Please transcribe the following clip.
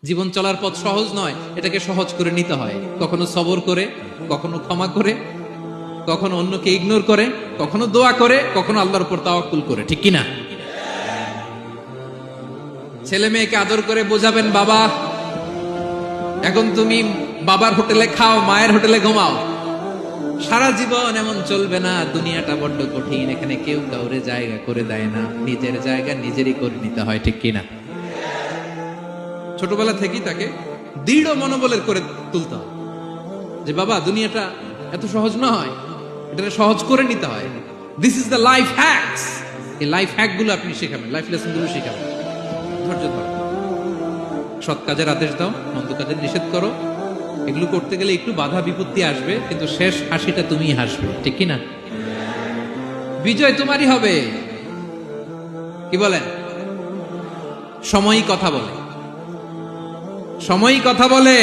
জীবন চলার পথ সহজ নয়, এটাকে সহজ করে নিতে হয়। কখনো সবর করে, কখনো ক্ষমা করে, কখনো অন্যকে ইগনোর করে, কখনো দোয়া করে, কখনো আল্লাহর উপর তাওয়াক্কুল করে, ঠিক কিনা? ছেলে মেয়েকে আদর করে বোঝাবেন, বাবা এখন তুমি বাবার হোটেলে খাও, মায়ের হোটেলে ঘুমাও। সারা জীবন এমন চলবে না, দুনিয়াটা বড্ড কঠিন, এখানে কেউ কাউরে জায়গা করে দেয় না, নিজের জায়গা নিজেরই করে নিতে হয়, ঠিক কিনা? ছোটবেলা থেকেই তাকে দৃঢ় মনোবলের করে তুলতে হয় যে বাবা দুনিয়াটা এত সহজ নয়, এটা সহজ করে নিতে হয়। This is the life hacks. এই লাইফ হ্যাক গুলো আপনি শেখাবেন, লাইফ লেসন গুলো শেখাবেন। ধৈর্য ধরো, সৎ কাজের আদেশ দাও, মন্দ কাজের নিষেধ করো। এগুলো করতে গেলে একটু বাধা বিপত্তি আসবে, কিন্তু শেষ হাসিটা তুমি হাসবে, ঠিক কিনা? বিজয় তোমারই হবে। কি বলেন? সময়ই কথা বলে, সময়ই কথা বলে।